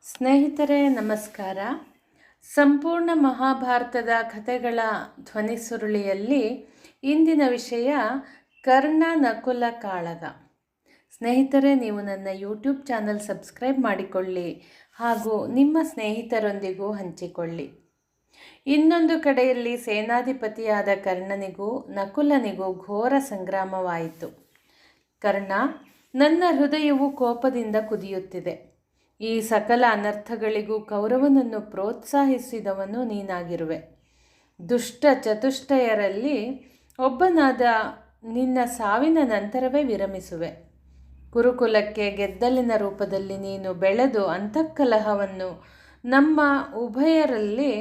ಸ್ನೇಹಿತರೆ ನಮಸ್ಕಾರ. ಸಂಪೂರ್ಣ ಮಹಾಭಾರತದ ಕಥೆಗಳ ಧ್ವನಿಸುರುಳಿಯಲ್ಲಿ ಇಂದಿನ ವಿಷಯ ಕರ್ಣ ನಕುಲ ಕಾಳಗ. ಸ್ನೇಹಿತರೆ, ನೀವು ನನ್ನ ಯೂಟ್ಯೂಬ್ ಚಾನಲ್ ಸಬ್ಸ್ಕ್ರೈಬ್ ಮಾಡಿಕೊಳ್ಳಿ ಹಾಗೂ ನಿಮ್ಮ ಸ್ನೇಹಿತರೊಂದಿಗೂ ಹಂಚಿಕೊಳ್ಳಿ. ಇನ್ನೊಂದು ಕಡೆಯಲ್ಲಿ ಸೇನಾಧಿಪತಿಯಾದ ಕರ್ಣನಿಗೂ ನಕುಲನಿಗೂ ಘೋರ ಸಂಗ್ರಾಮವಾಯಿತು. ಕರ್ಣ, ನನ್ನ ಹೃದಯವು ಕೋಪದಿಂದ ಕುದಿಯುತ್ತಿದೆ. ಈ ಸಕಲ ಅನರ್ಥಗಳಿಗೂ ಕೌರವನನ್ನು ಪ್ರೋತ್ಸಾಹಿಸಿದವನು ನೀನಾಗಿರುವೆ. ದುಷ್ಟ ಚತುಷ್ಟಯರಲ್ಲಿ ಒಬ್ಬನಾದ ನಿನ್ನ ಸಾವಿನ ನಂತರವೇ ವಿರಮಿಸುವೆ. ಕುರುಕುಲಕ್ಕೆ ಗೆದ್ದಲಿನ ರೂಪದಲ್ಲಿ ನೀನು ಬೆಳೆದು ಅಂತಃಕಲಹವನ್ನು ನಮ್ಮ ಉಭಯರಲ್ಲಿ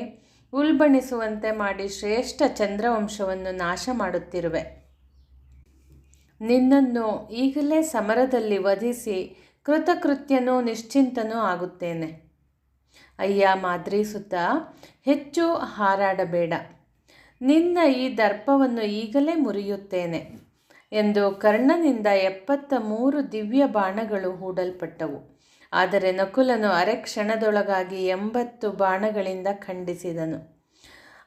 ಉಲ್ಬಣಿಸುವಂತೆ ಮಾಡಿ ಶ್ರೇಷ್ಠ ಚಂದ್ರವಂಶವನ್ನು ನಾಶ ಮಾಡುತ್ತಿರುವೆ. ನಿನ್ನನ್ನು ಈಗಲೇ ಸಮರದಲ್ಲಿ ವಧಿಸಿ ಕೃತಕೃತ್ಯನೂ ನಿಶ್ಚಿಂತನೂ ಆಗುತ್ತೇನೆ. ಅಯ್ಯ ಮಾದ್ರೀಸುತ, ಹೆಚ್ಚು ಹಾರಾಡಬೇಡ. ನಿನ್ನ ಈ ದರ್ಪವನ್ನು ಈಗಲೇ ಮುರಿಯುತ್ತೇನೆ ಎಂದು ಕರ್ಣನಿಂದ 73 ದಿವ್ಯ ಬಾಣಗಳು ಹೂಡಲ್ಪಟ್ಟವು. ಆದರೆ ನಕುಲನು ಅರೆ ಕ್ಷಣದೊಳಗಾಗಿ 80 ಬಾಣಗಳಿಂದ ಖಂಡಿಸಿದನು.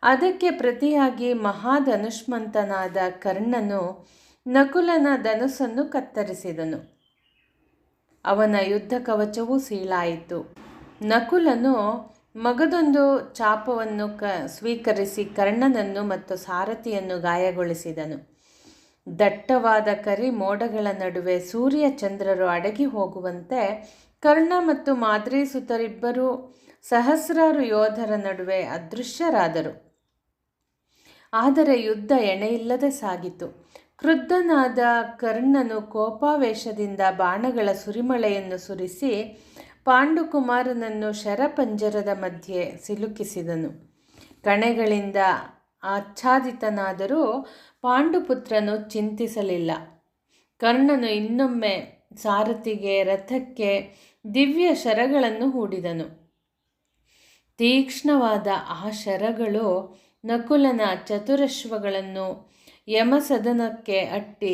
ಅದಕ್ಕೆ ಪ್ರತಿಯಾಗಿ ಮಹಾಧನುಷ್ಮಂತನಾದ ಕರ್ಣನು ನಕುಲನ ಧನುಸ್ಸನ್ನು ಕತ್ತರಿಸಿದನು. ಅವನ ಯುದ್ಧ ಕವಚವೂ ಸೀಳಾಯಿತು. ನಕುಲನು ಮಗದೊಂದು ಚಾಪವನ್ನು ಸ್ವೀಕರಿಸಿ ಕರ್ಣನನ್ನು ಮತ್ತು ಸಾರಥಿಯನ್ನು ಗಾಯಗೊಳಿಸಿದನು. ದಟ್ಟವಾದ ಕರಿ ಮೋಡಗಳ ನಡುವೆ ಸೂರ್ಯ ಚಂದ್ರರು ಅಡಗಿ ಹೋಗುವಂತೆ ಕರ್ಣ ಮತ್ತು ಮಾದ್ರೀಸುತರಿಬ್ಬರೂ ಸಹಸ್ರಾರು ಯೋಧರ ನಡುವೆ ಅದೃಶ್ಯರಾದರು. ಆದರೆ ಯುದ್ಧ ಎಣೆಯಿಲ್ಲದೆ ಸಾಗಿತು. ಕ್ರುದ್ಧನಾದ ಕರ್ಣನು ಕೋಪಾವೇಶದಿಂದ ಬಾಣಗಳ ಸುರಿಮಳೆಯನ್ನು ಸುರಿಸಿ ಪಾಂಡುಕುಮಾರನನ್ನು ಶರಪಂಜರದ ಮಧ್ಯೆ ಸಿಲುಕಿಸಿದನು. ಕಣೆಗಳಿಂದ ಆಚ್ಛಾದಿತನಾದರೂ ಪಾಂಡುಪುತ್ರನು ಚಿಂತಿಸಲಿಲ್ಲ. ಕರ್ಣನು ಇನ್ನೊಮ್ಮೆ ಸಾರಥಿಗೆ ರಥಕ್ಕೆ ದಿವ್ಯ ಶರಗಳನ್ನು ಹೂಡಿದನು. ತೀಕ್ಷ್ಣವಾದ ಆ ಶರಗಳು ನಕುಲನ ಚತುರಶ್ವಗಳನ್ನು ಯಮಸದನಕ್ಕೆ ಅಟ್ಟಿ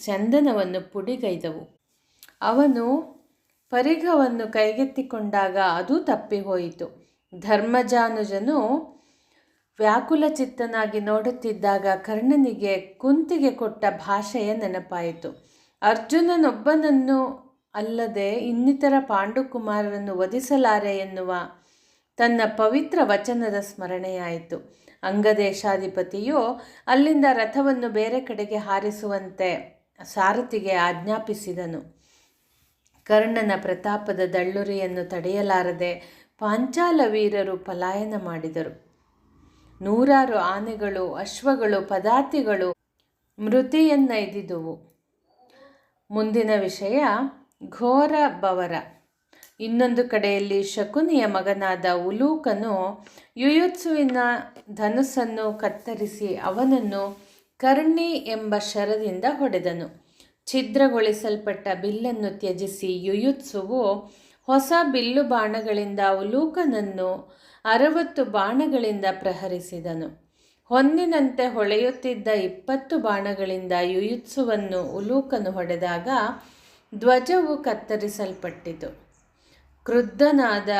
ಚಂದನವನ್ನು ಪುಡಿಗೈದವು. ಅವನು ಪರಿಘವನ್ನು ಕೈಗೆತ್ತಿಕೊಂಡಾಗ ಅದು ತಪ್ಪಿಹೋಯಿತು. ಧರ್ಮಜಾನುಜನು ವ್ಯಾಕುಲಚಿತ್ತನಾಗಿ ನೋಡುತ್ತಿದ್ದಾಗ ಕರ್ಣನಿಗೆ ಕುಂತಿಗೆ ಕೊಟ್ಟ ಭಾಷೆಯ ನೆನಪಾಯಿತು. ಅರ್ಜುನನೊಬ್ಬನನ್ನು ಅಲ್ಲದೆ ಇನ್ನಿತರ ಪಾಂಡುಕುಮಾರರನ್ನು ವಧಿಸಲಾರೆ ಎನ್ನುವ ತನ್ನ ಪವಿತ್ರ ವಚನದ ಸ್ಮರಣೆಯಾಯಿತು. ಅಂಗದೇಶಾಧಿಪತಿಯು ಅಲ್ಲಿಂದ ರಥವನ್ನು ಬೇರೆ ಕಡೆಗೆ ಹಾರಿಸುವಂತೆ ಸಾರಥಿಗೆ ಆಜ್ಞಾಪಿಸಿದನು. ಕರ್ಣನ ಪ್ರತಾಪದ ದಳ್ಳುರಿಯನ್ನು ತಡೆಯಲಾರದೆ ಪಾಂಚಾಲ ವೀರರು ಪಲಾಯನ ಮಾಡಿದರು. 100 ಆನೆಗಳು, ಅಶ್ವಗಳು, ಪದಾತಿಗಳು ಮೃತಿಯನ್ನೈದಿದುವು. ಮುಂದಿನ ವಿಷಯ ಘೋರ ಬವರ. ಇನ್ನೊಂದು ಕಡೆಯಲ್ಲಿ ಶಕುನಿಯ ಮಗನಾದ ಉಲೂಕನು ಯುಯುತ್ಸುವಿನ ಧನುಸ್ಸನ್ನು ಕತ್ತರಿಸಿ ಅವನನ್ನು ಕರ್ಣಿ ಎಂಬ ಶರದಿಂದ ಹೊಡೆದನು. ಛಿದ್ರಗೊಳಿಸಲ್ಪಟ್ಟ ಬಿಲ್ಲನ್ನು ತ್ಯಜಿಸಿ ಯುಯುತ್ಸುವು ಹೊಸ ಬಿಲ್ಲು ಬಾಣಗಳಿಂದ ಉಲೂಕನನ್ನು 60 ಬಾಣಗಳಿಂದ ಪ್ರಹರಿಸಿದನು. ಹೊನ್ನಿನಂತೆ ಹೊಳೆಯುತ್ತಿದ್ದ 20 ಬಾಣಗಳಿಂದ ಯುಯುತ್ಸುವನ್ನು ಉಲೂಕನು ಹೊಡೆದಾಗ ಧ್ವಜವು ಕತ್ತರಿಸಲ್ಪಟ್ಟಿತು. ಕ್ರುದ್ಧನಾದ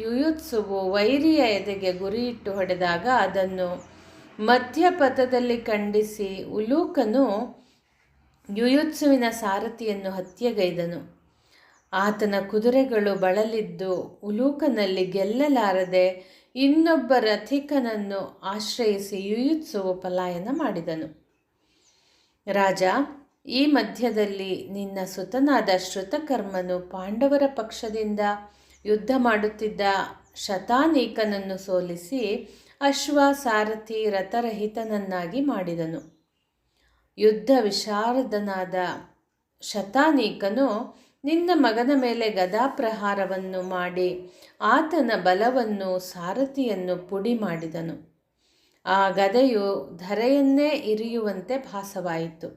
ಯುಯುತ್ಸುವು ವೈರಿಯ ಎದೆಗೆ ಗುರಿಯಿಟ್ಟು ಹೊಡೆದಾಗ ಅದನ್ನು ಮಧ್ಯಪಥದಲ್ಲಿ ಖಂಡಿಸಿ ಉಲೂಕನು ಯುಯುತ್ಸುವಿನ ಸಾರಥಿಯನ್ನು ಹತ್ಯೆಗೈದನು. ಆತನ ಕುದುರೆಗಳು ಬಳಲಿದ್ದು ಉಲೂಕನಲ್ಲಿ ಗೆಲ್ಲಲಾರದೆ ಇನ್ನೊಬ್ಬ ರಥಿಕನನ್ನು ಆಶ್ರಯಿಸಿ ಯುಯುತ್ಸುವು ಪಲಾಯನ ಮಾಡಿದನು. ರಾಜ, ಈ ಮಧ್ಯದಲ್ಲಿ ನಿನ್ನ ಸುತನಾದ ಶ್ರುತಕರ್ಮನು ಪಾಂಡವರ ಪಕ್ಷದಿಂದ ಯುದ್ಧ ಮಾಡುತ್ತಿದ್ದ ಶತಾನೀಕನನ್ನು ಸೋಲಿಸಿ ಅಶ್ವ ಸಾರಥಿ ರಥರಹಿತನನ್ನಾಗಿ ಮಾಡಿದನು. ಯುದ್ಧ ವಿಶಾರದನಾದ ಶತಾನೀಕನು ನಿನ್ನ ಮಗನ ಮೇಲೆ ಗದಾಪ್ರಹಾರವನ್ನು ಮಾಡಿ ಆತನ ಬಲವನ್ನು ಸಾರಥಿಯನ್ನು ಪುಡಿ ಮಾಡಿದನು. ಆ ಗದೆಯು ಧರೆಯನ್ನೇ ಇರಿಯುವಂತೆ ಭಾಸವಾಯಿತು.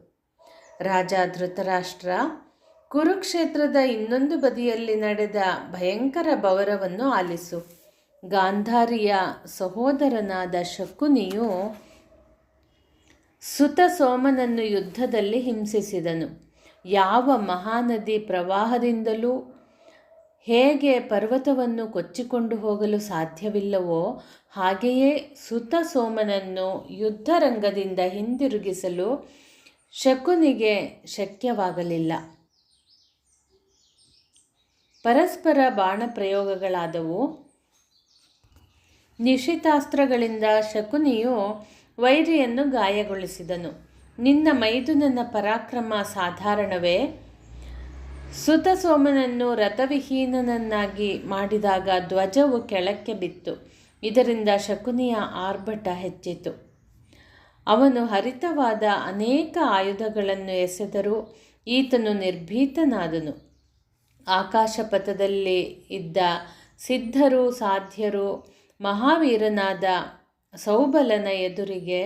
ರಾಜ ಧೃತರಾಷ್ಟ್ರ, ಕುರುಕ್ಷೇತ್ರದ ಇನ್ನೊಂದು ಬದಿಯಲ್ಲಿ ನಡೆದ ಭಯಂಕರ ಬವರವನ್ನು ಆಲಿಸು. ಗಾಂಧಾರಿಯ ಸಹೋದರನಾದ ಶಕುನಿಯು ಸುತ ಸೋಮನನ್ನು ಯುದ್ಧದಲ್ಲಿ ಹಿಂಸಿಸಿದನು. ಯಾವ ಮಹಾನದಿ ಪ್ರವಾಹದಿಂದಲೂ ಹೇಗೆ ಪರ್ವತವನ್ನು ಕೊಚ್ಚಿಕೊಂಡು ಹೋಗಲು ಸಾಧ್ಯವಿಲ್ಲವೋ ಹಾಗೆಯೇ ಸುತ ಸೋಮನನ್ನು ಯುದ್ಧರಂಗದಿಂದ ಹಿಂದಿರುಗಿಸಲು ಶಕುನಿಗೆ ಶಕ್ಯವಾಗಲಿಲ್ಲ. ಪರಸ್ಪರ ಬಾಣ ಪ್ರಯೋಗಗಳಾದವು. ನಿಶಿತಾಸ್ತ್ರಗಳಿಂದ ಶಕುನಿಯು ವೈರಿಯನ್ನು ಗಾಯಗೊಳಿಸಿದನು. ನಿನ್ನ ಮೈದುನನ ಪರಾಕ್ರಮ ಸಾಧಾರಣವೇ? ಸುತ ಸೋಮನನ್ನು ರಥವಿಹೀನನನ್ನಾಗಿ ಮಾಡಿದಾಗ ಧ್ವಜವು ಕೆಳಕ್ಕೆ ಬಿತ್ತು. ಇದರಿಂದ ಶಕುನಿಯ ಆರ್ಭಟ ಹೆಚ್ಚಿತು. ಅವನು ಹರಿತವಾದ ಅನೇಕ ಆಯುಧಗಳನ್ನು ಎಸೆದರೂ ಈತನು ನಿರ್ಭೀತನಾದನು. ಆಕಾಶಪಥದಲ್ಲಿ ಇದ್ದ ಸಿದ್ಧರು ಸಾಧ್ಯರು ಮಹಾವೀರನಾದ ಸೌಬಲನ ಎದುರಿಗೆ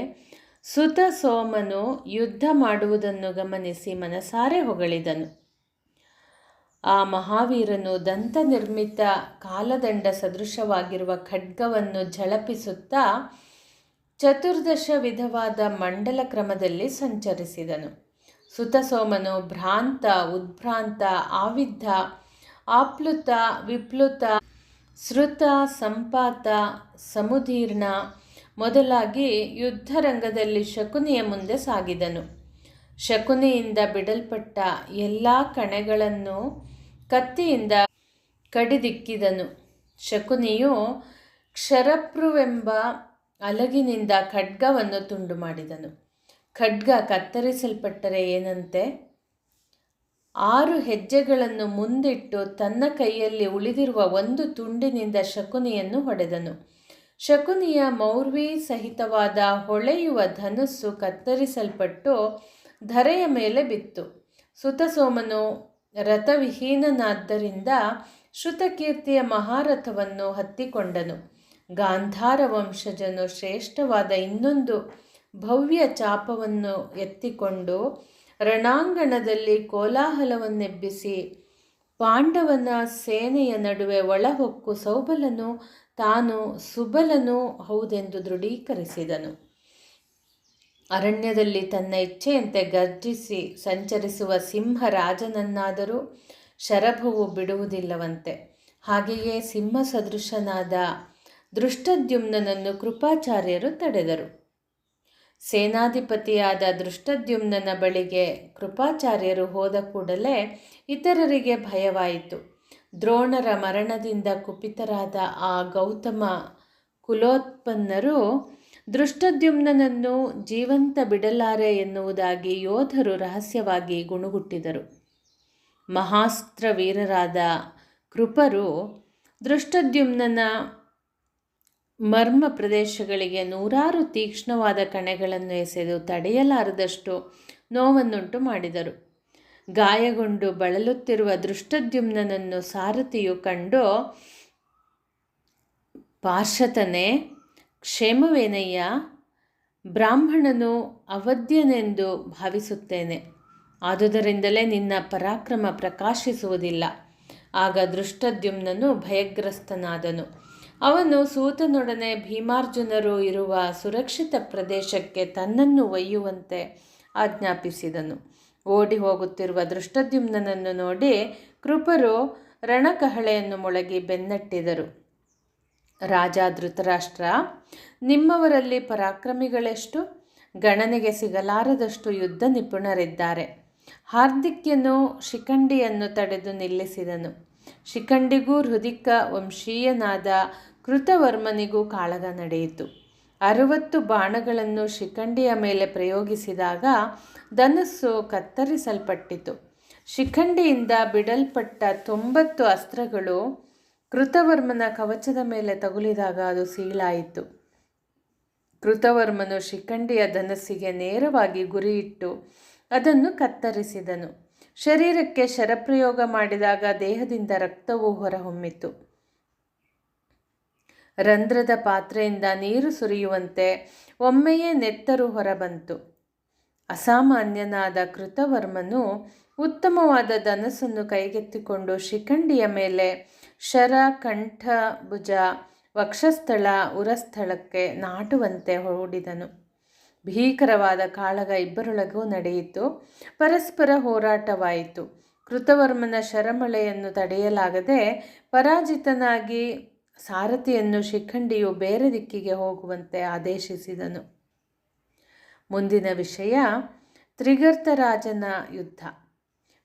ಸುತ ಸೋಮನು ಯುದ್ಧ ಮಾಡುವುದನ್ನು ಗಮನಿಸಿ ಮನಸಾರೆ ಹೊಗಳಿದನು. ಆ ಮಹಾವೀರನು ದಂತ ನಿರ್ಮಿತ ಕಾಲದಂಡ ಸದೃಶವಾಗಿರುವ ಖಡ್ಗವನ್ನು ಝಳಪಿಸುತ್ತಾ 14 ವಿಧವಾದ ಮಂಡಲ ಕ್ರಮದಲ್ಲಿ ಸಂಚರಿಸಿದನು. ಸುತಸೋಮನು ಭ್ರಾಂತ, ಉದ್ಭ್ರಾಂತ, ಆವಿದ್ಧ, ಆಪ್ಲುತ, ವಿಪ್ಲುತ, ಶ್ರುತ, ಸಂಪಾತ, ಸಮುದೀರ್ಣ ಮೊದಲಾಗಿ ಯುದ್ಧರಂಗದಲ್ಲಿ ಶಕುನಿಯ ಮುಂದೆ ಸಾಗಿದನು. ಶಕುನಿಯಿಂದ ಬಿಡಲ್ಪಟ್ಟ ಎಲ್ಲ ಕಣೆಗಳನ್ನು ಕತ್ತಿಯಿಂದ ಕಡಿದಿಕ್ಕಿದನು. ಶಕುನಿಯು ಕ್ಷರಪ್ರುವೆಂಬ ಅಲಗಿನಿಂದ ಖಡ್ಗವನ್ನು ತುಂಡು ಮಾಡಿದನು. ಖಡ್ಗ ಕತ್ತರಿಸಲ್ಪಟ್ಟರೆ ಏನಂತೆ? 6 ಹೆಜ್ಜೆಗಳನ್ನು ಮುಂದಿಟ್ಟು ತನ್ನ ಕೈಯಲ್ಲಿ ಉಳಿದಿರುವ ಒಂದು ತುಂಡಿನಿಂದ ಶಕುನಿಯನ್ನು ಹೊಡೆದನು. ಶಕುನಿಯ ಮೌರ್ವಿ ಸಹಿತವಾದ ಹೊಳೆಯುವ ಧನುಸ್ಸು ಕತ್ತರಿಸಲ್ಪಟ್ಟು ಧರೆಯ ಮೇಲೆ ಬಿತ್ತು. ಸುತಸೋಮನು ರಥವಿಹೀನನಾದ್ದರಿಂದ ಶ್ರುತಕೀರ್ತಿಯ ಮಹಾರಥವನ್ನು ಹತ್ತಿಕೊಂಡನು. ಗಾಂಧಾರ ವಂಶಜನು ಶ್ರೇಷ್ಠವಾದ ಇನ್ನೊಂದು ಭವ್ಯ ಚಾಪವನ್ನು ಎತ್ತಿಕೊಂಡು ರಣಾಂಗಣದಲ್ಲಿ ಕೋಲಾಹಲವನ್ನೆಬ್ಬಿಸಿ ಪಾಂಡವನ ಸೇನೆಯ ನಡುವೆ ಒಳಹೊಕ್ಕು ಸೌಬಲನು ತಾನು ಸುಬಲನೂ ಹೌದೆಂದು ದೃಢೀಕರಿಸಿದನು. ಅರಣ್ಯದಲ್ಲಿ ತನ್ನ ಇಚ್ಛೆಯಂತೆ ಗರ್ಜಿಸಿ ಸಂಚರಿಸುವ ಸಿಂಹರಾಜನನ್ನಾದರೂ ಶರಭವು ಬಿಡುವುದಿಲ್ಲವಂತೆ. ಹಾಗೆಯೇ ಸಿಂಹ ಸದೃಶನಾದ ದೃಷ್ಟದ್ಯುಮ್ನನನ್ನು ಕೃಪಾಚಾರ್ಯರು ತಡೆದರು. ಸೇನಾಧಿಪತಿಯಾದ ದೃಷ್ಟದ್ಯುಮ್ನನ ಬಳಿಗೆ ಕೃಪಾಚಾರ್ಯರು ಹೋದ ಕೂಡಲೇ ಇತರರಿಗೆ ಭಯವಾಯಿತು. ದ್ರೋಣರ ಮರಣದಿಂದ ಕುಪಿತರಾದ ಆ ಗೌತಮ ಕುಲೋತ್ಪನ್ನರು ದೃಷ್ಟದ್ಯುಮ್ನನನ್ನು ಜೀವಂತ ಬಿಡಲಾರೆ ಎನ್ನುವುದಾಗಿ ಯೋಧರು ರಹಸ್ಯವಾಗಿ ಗುಣುಗುಟ್ಟಿದರು. ಮಹಾಸ್ತ್ರ ವೀರರಾದ ಕೃಪರು ದೃಷ್ಟದ್ಯುಮ್ನನ ಮರ್ಮ ಪ್ರದೇಶಗಳಿಗೆ 100 ತೀಕ್ಷ್ಣವಾದ ಕಣೆಗಳನ್ನು ಎಸೆದು ತಡೆಯಲಾರದಷ್ಟು ನೋವನ್ನುಂಟು ಮಾಡಿದರು. ಗಾಯಗೊಂಡು ಬಳಲುತ್ತಿರುವ ದೃಷ್ಟದ್ಯುಮ್ನನನ್ನು ಸಾರಥಿಯು ಕಂಡು, ಪಾರ್ಷತನೇ, ಕ್ಷೇಮವೇನಯ್ಯ? ಬ್ರಾಹ್ಮಣನು ಅವಧ್ಯನೆಂದು ಭಾವಿಸುತ್ತೇನೆ. ಆದುದರಿಂದಲೇ ನಿನ್ನ ಪರಾಕ್ರಮ ಪ್ರಕಾಶಿಸುವುದಿಲ್ಲ. ಆಗ ದೃಷ್ಟದ್ಯುಮ್ನನು ಭಯಗ್ರಸ್ತನಾದನು. ಅವನು ಸೂತನೊಡನೆ ಭೀಮಾರ್ಜುನರು ಇರುವ ಸುರಕ್ಷಿತ ಪ್ರದೇಶಕ್ಕೆ ತನ್ನನ್ನು ಒಯ್ಯುವಂತೆ ಆಜ್ಞಾಪಿಸಿದನು. ಓಡಿ ಹೋಗುತ್ತಿರುವ ದೃಷ್ಟದ್ಯುಮ್ನನನ್ನು ನೋಡಿ ಕೃಪರು ರಣಕಹಳೆಯನ್ನು ಮೊಳಗಿ ಬೆನ್ನಟ್ಟಿದರು. ರಾಜ ಧೃತರಾಷ್ಟ್ರ, ನಿಮ್ಮವರಲ್ಲಿ ಪರಾಕ್ರಮಿಗಳೆಷ್ಟು? ಗಣನೆಗೆ ಸಿಗಲಾರದಷ್ಟು ಯುದ್ಧ ನಿಪುಣರಿದ್ದಾರೆ. ಹಾರ್ದಿಕ್ಯನು ಶಿಖಂಡಿಯನ್ನು ತಡೆದು ನಿಲ್ಲಿಸಿದನು. ಶಿಖಂಡಿಗೂ ಹೃದಿಕ ವಂಶೀಯನಾದ ಕೃತವರ್ಮನಿಗೂ ಕಾಳಗ ನಡೆಯಿತು. 60 ಬಾಣಗಳನ್ನು ಶಿಖಂಡಿಯ ಮೇಲೆ ಪ್ರಯೋಗಿಸಿದಾಗ ಧನುಸ್ಸು ಕತ್ತರಿಸಲ್ಪಟ್ಟಿತು. ಶಿಖಂಡಿಯಿಂದ ಬಿಡಲ್ಪಟ್ಟ 90 ಅಸ್ತ್ರಗಳು ಕೃತವರ್ಮನ ಕವಚದ ಮೇಲೆ ತಗುಲಿದಾಗ ಅದು ಸೀಳಾಯಿತು. ಕೃತವರ್ಮನು ಶಿಖಂಡಿಯ ಧನಸ್ಸಿಗೆ ನೇರವಾಗಿ ಗುರಿಯಿಟ್ಟು ಅದನ್ನು ಕತ್ತರಿಸಿದನು. ಶರೀರಕ್ಕೆ ಶರಪ್ರಯೋಗ ಮಾಡಿದಾಗ ದೇಹದಿಂದ ರಕ್ತವು ಹೊರಹೊಮ್ಮಿತು. ರಂಧ್ರದ ಪಾತ್ರೆಯಿಂದ ನೀರು ಸುರಿಯುವಂತೆ ಒಮ್ಮೆಯೇ ನೆತ್ತರು ಹೊರಬಂತು. ಅಸಾಮಾನ್ಯನಾದ ಕೃತವರ್ಮನು ಉತ್ತಮವಾದ ಧನಸ್ಸನ್ನು ಕೈಗೆತ್ತಿಕೊಂಡು ಶಿಖಂಡಿಯ ಮೇಲೆ ಶರ, ಕಂಠ, ಭುಜ, ವಕ್ಷಸ್ಥಳ, ಉರಸ್ಥಳಕ್ಕೆ ನಾಟುವಂತೆ ಹೂಡಿದನು. ಭೀಕರವಾದ ಕಾಳಗ ಇಬ್ಬರೊಳಗೂ ನಡೆಯಿತು. ಪರಸ್ಪರ ಹೋರಾಟವಾಯಿತು. ಕೃತವರ್ಮನ ಶರಮಳೆಯನ್ನು ತಡೆಯಲಾಗದೆ ಪರಾಜಿತನಾಗಿ ಸಾರಥಿಯನ್ನು ಶಿಖಂಡಿಯು ಬೇರೆ ದಿಕ್ಕಿಗೆ ಹೋಗುವಂತೆ ಆದೇಶಿಸಿದನು. ಮುಂದಿನ ವಿಷಯ ತ್ರಿಗರ್ತರಾಜನ ಯುದ್ಧ.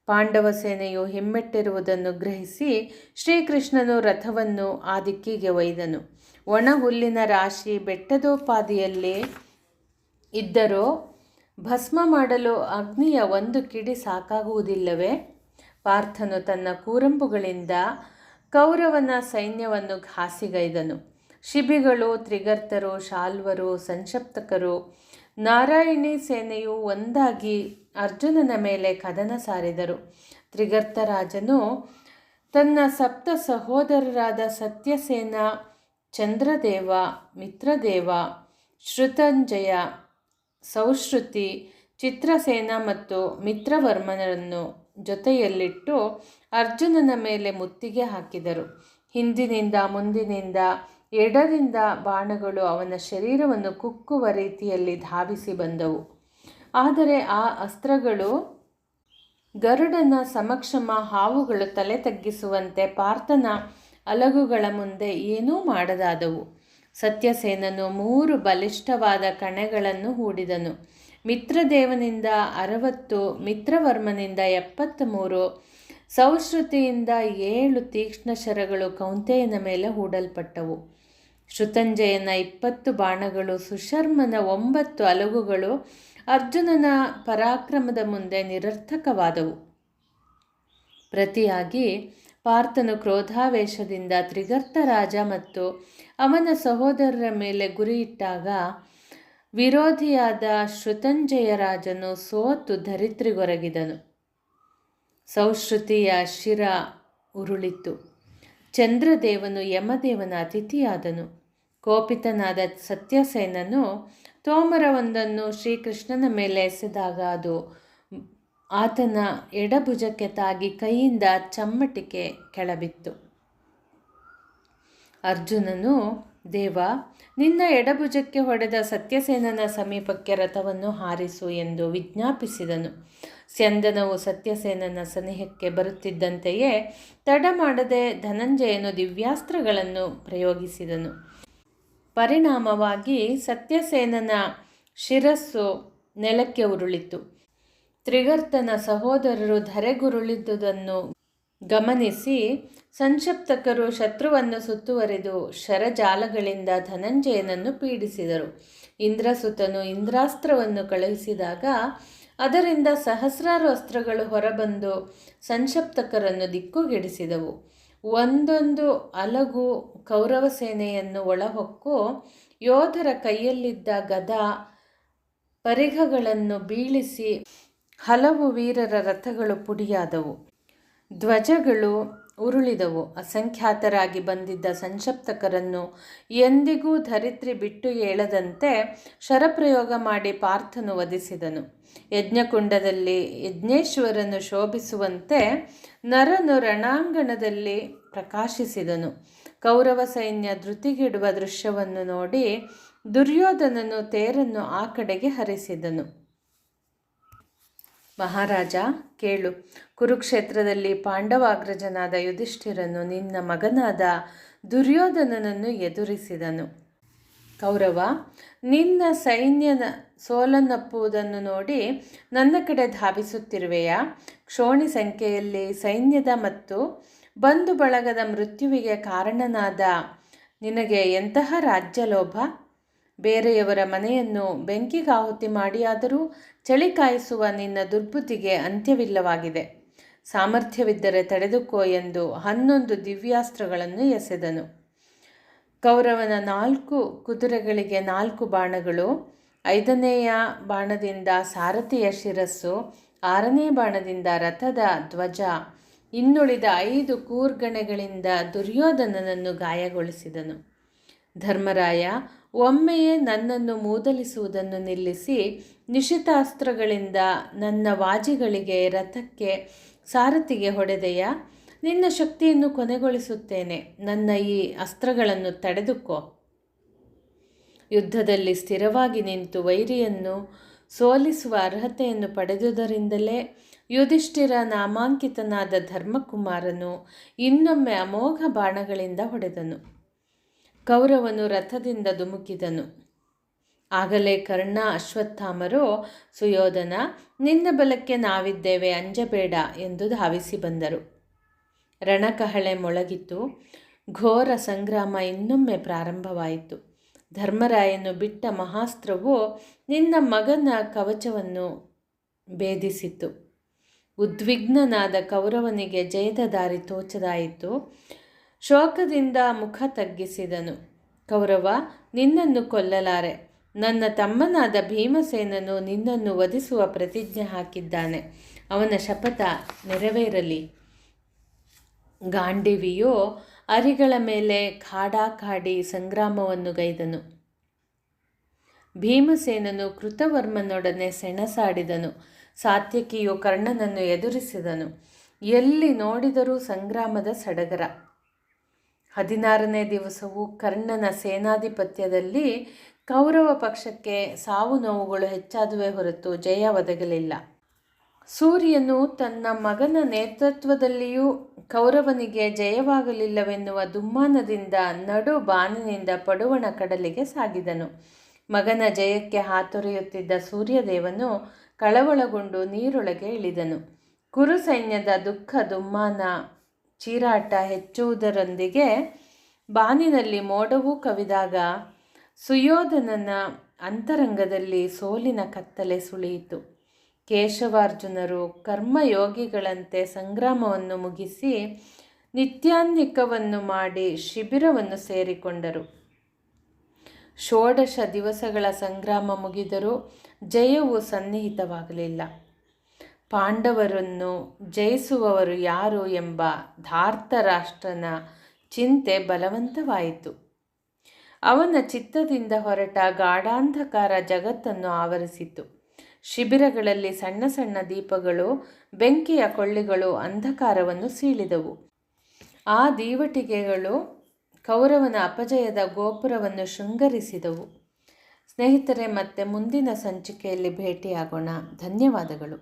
ಪಾಂಡವ ಸೇನೆಯು ಹಿಮ್ಮೆಟ್ಟಿರುವುದನ್ನು ಗ್ರಹಿಸಿ ಶ್ರೀಕೃಷ್ಣನು ರಥವನ್ನು ಆ ದಿಕ್ಕಿಗೆ ಒಯ್ದನು. ಒಣ ಹುಲ್ಲಿನ ರಾಶಿ ಬೆಟ್ಟದೋಪಾದಿಯಲ್ಲಿ ಇದ್ದರೂ ಭಸ್ಮ ಮಾಡಲು ಅಗ್ನಿಯ ಒಂದು ಕಿಡಿ ಸಾಕಾಗುವುದಿಲ್ಲವೇ? ಪಾರ್ಥನು ತನ್ನ ಕೂರಂಬುಗಳಿಂದ ಕೌರವನ ಸೈನ್ಯವನ್ನು ಘಾಸಿಗೈದನು. ಶಿಬಿಗಳು, ತ್ರಿಗರ್ತರು, ಶಾಲ್ವರು, ಸಂಶಪ್ತಕರು, ನಾರಾಯಣಿ ಸೇನೆಯು ಒಂದಾಗಿ ಅರ್ಜುನನ ಮೇಲೆ ಕದನ ಸಾರಿದರು. ತ್ರಿಗರ್ತರಾಜನು ತನ್ನ ಸಪ್ತ ಸಹೋದರರಾದ ಸತ್ಯಸೇನ, ಚಂದ್ರದೇವ, ಮಿತ್ರದೇವ, ಶ್ರುತಂಜಯ, ಸೌಶ್ರುತಿ, ಚಿತ್ರಸೇನ ಮತ್ತು ಮಿತ್ರವರ್ಮನನ್ನು ಜೊತೆಯಲ್ಲಿಟ್ಟು ಅರ್ಜುನನ ಮೇಲೆ ಮುತ್ತಿಗೆ ಹಾಕಿದರು. ಹಿಂದಿನಿಂದ ಮುಂದಿನಿಂದ ಎಡದಿಂದ ಬಾಣಗಳು ಅವನ ಶರೀರವನ್ನು ಕುಕ್ಕುವ ರೀತಿಯಲ್ಲಿ ಧಾವಿಸಿ ಬಂದವು. ಆದರೆ ಆ ಅಸ್ತ್ರಗಳು ಗರುಡನ ಸಮಕ್ಷಮ ಹಾವುಗಳು ತಲೆ ತಗ್ಗಿಸುವಂತೆ ಪಾರ್ಥನ ಅಲಗುಗಳ ಮುಂದೆ ಏನೂ ಮಾಡದಾದವು. ಸತ್ಯಸೇನನು 3 ಬಲಿಷ್ಠವಾದ ಕಣೆಗಳನ್ನು ಹೂಡಿದನು. ಮಿತ್ರದೇವನಿಂದ 60, ಮಿತ್ರವರ್ಮನಿಂದ 73, ಸೌಶ್ರುತಿಯಿಂದ 7 ತೀಕ್ಷ್ಣ ಶರಗಳು ಕೌಂತೆಯನ ಮೇಲೆ ಹೂಡಲ್ಪಟ್ಟವು. ಶ್ರುತಂಜಯನ 20 ಬಾಣಗಳು, ಸುಶರ್ಮನ 9 ಅಲಗುಗಳು ಅರ್ಜುನನ ಪರಾಕ್ರಮದ ಮುಂದೆ ನಿರರ್ಥಕವಾದವು. ಪ್ರತಿಯಾಗಿ ಪಾರ್ಥನು ಕ್ರೋಧಾವೇಶದಿಂದ ತ್ರಿಗರ್ತರಾಜ ಮತ್ತು ಅವನ ಸಹೋದರರ ಮೇಲೆ ಗುರಿಯಿಟ್ಟಾಗ ವಿರೋಧಿಯಾದ ಶ್ರುತಂಜಯ ರಾಜನು ಸೋತು ಧರಿತ್ರಿಗೊರಗಿದನು. ಸೌಶ್ರುತಿಯ ಶಿರ ಉರುಳಿತು. ಚಂದ್ರದೇವನು ಯಮದೇವನ ಅತಿಥಿಯಾದನು. ಕೋಪಿತನಾದ ಸತ್ಯಸೇನನು ತೋಮರವೊಂದನ್ನು ಶ್ರೀಕೃಷ್ಣನ ಮೇಲೆ ಎಸೆದಾಗ ಅದು ಆತನ ಎಡಭುಜಕ್ಕೆ ತಾಗಿ ಕೈಯಿಂದ ಚಮ್ಮಟಿಕೆ ಕೆಳಬಿತ್ತು. ಅರ್ಜುನನು, ದೇವ, ನಿನ್ನ ಎಡಭುಜಕ್ಕೆ ಹೊಡೆದ ಸತ್ಯಸೇನನ ಸಮೀಪಕ್ಕೆ ರಥವನ್ನು ಹಾರಿಸು ಎಂದು ವಿಜ್ಞಾಪಿಸಿದನು. ಸ್ಯಂದನವು ಸತ್ಯಸೇನನ ಸನಿಹಕ್ಕೆ ಬರುತ್ತಿದ್ದಂತೆಯೇ ತಡ ಮಾಡದೆ ಧನಂಜಯನು ದಿವ್ಯಾಸ್ತ್ರಗಳನ್ನು ಪ್ರಯೋಗಿಸಿದನು. ಪರಿಣಾಮವಾಗಿ ಸತ್ಯಸೇನನ ಶಿರಸ್ಸು ನೆಲಕ್ಕೆ ಉರುಳಿತು. ತ್ರಿಗರ್ತನ ಸಹೋದರರು ಧರೆಗುರುಳಿದುದನ್ನು ಗಮನಿಸಿ ಸಂಶಪ್ತಕರು ಶತ್ರುವನ್ನು ಸುತ್ತುವರಿದು ಶರಜಾಲಗಳಿಂದ ಧನಂಜಯನನ್ನು ಪೀಡಿಸಿದರು. ಇಂದ್ರಸುತನು ಇಂದ್ರಾಸ್ತ್ರವನ್ನು ಕಳುಹಿಸಿದಾಗ ಅದರಿಂದ ಸಹಸ್ರಾರು ಅಸ್ತ್ರಗಳು ಹೊರಬಂದು ಸಂಶಪ್ತಕರನ್ನು ದಿಕ್ಕುಗೆಡಿಸಿದವು. ಒಂದೊಂದು ಅಲಗು ಕೌರವ ಸೇನೆಯನ್ನು ಒಳಹೊಕ್ಕು ಯೋಧರ ಕೈಯಲ್ಲಿದ್ದ ಗದಾ ಪರಿಘಗಳನ್ನು ಬೀಳಿಸಿ ಹಲವು ವೀರರ ರಥಗಳು ಪುಡಿಯಾದವು. ಧ್ವಜಗಳು ಉರುಳಿದವು. ಅಸಂಖ್ಯಾತರಾಗಿ ಬಂದಿದ್ದ ಸಂಶಪ್ತಕರನ್ನು ಎಂದಿಗೂ ಧರಿತ್ರಿ ಬಿಟ್ಟು ಏಳದಂತೆ ಶರಪ್ರಯೋಗ ಮಾಡಿ ಪಾರ್ಥನು ವಧಿಸಿದನು. ಯಜ್ಞಕುಂಡದಲ್ಲಿ ಯಜ್ಞೇಶ್ವರನು ಶೋಭಿಸುವಂತೆ ನರನು ರಣಾಂಗಣದಲ್ಲಿ ಪ್ರಕಾಶಿಸಿದನು. ಕೌರವ ಸೈನ್ಯ ಧೃತಿಗೆಡುವ ದೃಶ್ಯವನ್ನು ನೋಡಿ ದುರ್ಯೋಧನನು ತೇರನ್ನು ಆ ಕಡೆಗೆ ಹರಿಸಿದನು. ಮಹಾರಾಜ, ಕೇಳು. ಕುರುಕ್ಷೇತ್ರದಲ್ಲಿ ಪಾಂಡವಾಗ್ರಜನಾದ ಯುಧಿಷ್ಠಿರನು ನಿನ್ನ ಮಗನಾದ ದುರ್ಯೋಧನನನ್ನು ಎದುರಿಸಿದನು. ಕೌರವ, ನಿನ್ನ ಸೈನ್ಯದ ಸೋಲನ್ನಪ್ಪುವುದನ್ನು ನೋಡಿ ನನ್ನ ಕಡೆ ಧಾವಿಸುತ್ತಿರುವೆಯಾ? ಕ್ಷೋಣಿ ಸಂಖ್ಯೆಯಲ್ಲಿ ಸೈನ್ಯದ ಮತ್ತು ಬಂಧು ಬಳಗದ ಮೃತ್ಯುವಿಗೆ ಕಾರಣನಾದ ನಿನಗೆ ಎಂತಹ ರಾಜ್ಯಲೋಭ? ಬೇರೆಯವರ ಮನೆಯನ್ನು ಬೆಂಕಿಗಾಹುತಿ ಮಾಡಿಯಾದರೂ ಚಳಿ ಕಾಯಿಸುವ ನಿನ್ನ ದುರ್ಬುದ್ಧಿಗೆ ಅಂತ್ಯವಿಲ್ಲವಾಗಿದೆ. ಸಾಮರ್ಥ್ಯವಿದ್ದರೆ ತಡೆದುಕೋ ಎಂದು 11 ದಿವ್ಯಾಸ್ತ್ರಗಳನ್ನು ಎಸೆದನು. ಕೌರವನ 4 ಕುದುರೆಗಳಿಗೆ 4 ಬಾಣಗಳು, 5ನೆಯ ಬಾಣದಿಂದ ಸಾರಥಿಯ ಶಿರಸ್ಸು, 6ನೇ ಬಾಣದಿಂದ ರಥದ ಧ್ವಜ, ಇನ್ನುಳಿದ 5 ಕೂರ್ಗಣೆಗಳಿಂದ ದುರ್ಯೋಧನನನ್ನು ಗಾಯಗೊಳಿಸಿದನು. ಧರ್ಮರಾಯ, ಒಮ್ಮೆಯೇ ನನ್ನನ್ನು ಮೂದಲಿಸುವುದನ್ನು ನಿಲ್ಲಿಸಿ ನಿಶಿತಾಸ್ತ್ರಗಳಿಂದ ನನ್ನ ವಾಜಿಗಳಿಗೆ, ರಥಕ್ಕೆ, ಸಾರಥಿಗೆ ಹೊಡೆದೆಯಾ? ನಿನ್ನ ಶಕ್ತಿಯನ್ನು ಕೊನೆಗೊಳಿಸುತ್ತೇನೆ. ನನ್ನ ಈ ಅಸ್ತ್ರಗಳನ್ನು ತಡೆದುಕೋ. ಯುದ್ಧದಲ್ಲಿ ಸ್ಥಿರವಾಗಿ ನಿಂತು ವೈರಿಯನ್ನು ಸೋಲಿಸುವ ಅರ್ಹತೆಯನ್ನು ಪಡೆದುದರಿಂದಲೇ ಯುಧಿಷ್ಠಿರ ನಾಮಾಂಕಿತನಾದ ಧರ್ಮಕುಮಾರನು ಇನ್ನೊಮ್ಮೆ ಅಮೋಘ ಬಾಣಗಳಿಂದ ಹೊಡೆದನು. ಕೌರವನು ರಥದಿಂದ ಧುಮುಕಿದನು. ಆಗಲೇ ಕರ್ಣ, ಅಶ್ವತ್ಥಾಮರು, ಸುಯೋಧನ, ನಿನ್ನ ಬಲಕ್ಕೆ ನಾವಿದ್ದೇವೆ, ಅಂಜಬೇಡ ಎಂದು ಧಾವಿಸಿ ಬಂದರು. ರಣಕಹಳೆ ಮೊಳಗಿತು. ಘೋರ ಸಂಗ್ರಾಮ ಇನ್ನೊಮ್ಮೆ ಪ್ರಾರಂಭವಾಯಿತು. ಧರ್ಮರಾಯನು ಬಿಟ್ಟ ಮಹಾಸ್ತ್ರವು ನಿನ್ನ ಮಗನ ಕವಚವನ್ನು ಭೇದಿಸಿತು. ಉದ್ವಿಗ್ನನಾದ ಕೌರವನಿಗೆ ಜಯದ ದಾರಿ ತೋಚದಾಯಿತು. ಶೋಕದಿಂದ ಮುಖ ತಗ್ಗಿಸಿದನು. ಕೌರವ, ನಿನ್ನನ್ನು ಕೊಲ್ಲಲಾರೆ. ನನ್ನ ತಮ್ಮನಾದ ಭೀಮಸೇನನು ನಿನ್ನನ್ನು ವಧಿಸುವ ಪ್ರತಿಜ್ಞೆ ಹಾಕಿದ್ದಾನೆ. ಅವನ ಶಪಥ ನೆರವೇರಲಿ. ಗಾಂಡೀವಿಯು ಅರಿಗಳ ಮೇಲೆ ಕಾಡಾಕಾಡಿ ಸಂಗ್ರಾಮವನ್ನು ಗೈದನು. ಭೀಮಸೇನನು ಕೃತವರ್ಮನೊಡನೆ ಸೆಣಸಾಡಿದನು. ಸಾತ್ಯಕಿಯು ಕರ್ಣನನ್ನು ಎದುರಿಸಿದನು. ಎಲ್ಲಿ ನೋಡಿದರೂ ಸಂಗ್ರಾಮದ ಸಡಗರ. 16ನೇ ದಿವಸವೂ ಕರ್ಣನ ಸೇನಾಧಿಪತ್ಯದಲ್ಲಿ ಕೌರವ ಪಕ್ಷಕ್ಕೆ ಸಾವು ನೋವುಗಳು ಹೆಚ್ಚಾದುವೆ ಹೊರತು ಜಯ ಒದಗಲಿಲ್ಲ. ಸೂರ್ಯನು ತನ್ನ ಮಗನ ನೇತೃತ್ವದಲ್ಲಿಯೂ ಕೌರವನಿಗೆ ಜಯವಾಗಲಿಲ್ಲವೆನ್ನುವ ದುಮ್ಮಾನದಿಂದ ನಡು ಬಾನಿನಿಂದ ಪಡುವಣ ಕಡಲಿಗೆ ಸಾಗಿದನು. ಮಗನ ಜಯಕ್ಕೆ ಹಾತೊರೆಯುತ್ತಿದ್ದ ಸೂರ್ಯದೇವನು ಕಳವಳಗೊಂಡು ನೀರೊಳಗೆ ಇಳಿದನು. ಕುರು ಸೈನ್ಯದ ದುಃಖ ದುಮ್ಮಾನ ಚೀರಾಟ ಹೆಚ್ಚುವುದರೊಂದಿಗೆ ಬಾನಿನಲ್ಲಿ ಮೋಡವೂ ಕವಿದಾಗ ಸುಯೋಧನನ ಅಂತರಂಗದಲ್ಲಿ ಸೋಲಿನ ಕತ್ತಲೆ ಸುಳಿಯಿತು. ಕೇಶವಾರ್ಜುನರು ಕರ್ಮಯೋಗಿಗಳಂತೆ ಸಂಗ್ರಾಮವನ್ನು ಮುಗಿಸಿ ನಿತ್ಯಾನ್ನಿಕವನ್ನು ಮಾಡಿ ಶಿಬಿರವನ್ನು ಸೇರಿಕೊಂಡರು. 16 ದಿವಸಗಳ ಸಂಗ್ರಾಮ ಮುಗಿದರೂ ಜಯವು ಸನ್ನಿಹಿತವಾಗಲಿಲ್ಲ. ಪಾಂಡವರನ್ನು ಜಯಿಸುವವರು ಯಾರು ಎಂಬ ಧಾರ್ತರಾಷ್ಟ್ರನ ಚಿಂತೆ ಬಲವಂತವಾಯಿತು. ಅವನ ಚಿತ್ತದಿಂದ ಹೊರಟ ಗಾಢಾಂಧಕಾರ ಜಗತ್ತನ್ನು ಆವರಿಸಿತು. ಶಿಬಿರಗಳಲ್ಲಿ ಸಣ್ಣ ಸಣ್ಣ ದೀಪಗಳು, ಬೆಂಕಿಯ ಕೊಳ್ಳಿಗಳು ಅಂಧಕಾರವನ್ನು ಸೀಳಿದವು. ಆ ದೀವಟಿಗೆಗಳು ಕೌರವನ ಅಪಜಯದ ಗೋಪುರವನ್ನು ಶೃಂಗರಿಸಿದವು. ಸ್ನೇಹಿತರೆ, ಮತ್ತೆ ಮುಂದಿನ ಸಂಚಿಕೆಯಲ್ಲಿ ಭೇಟಿಯಾಗೋಣ. ಧನ್ಯವಾದಗಳು.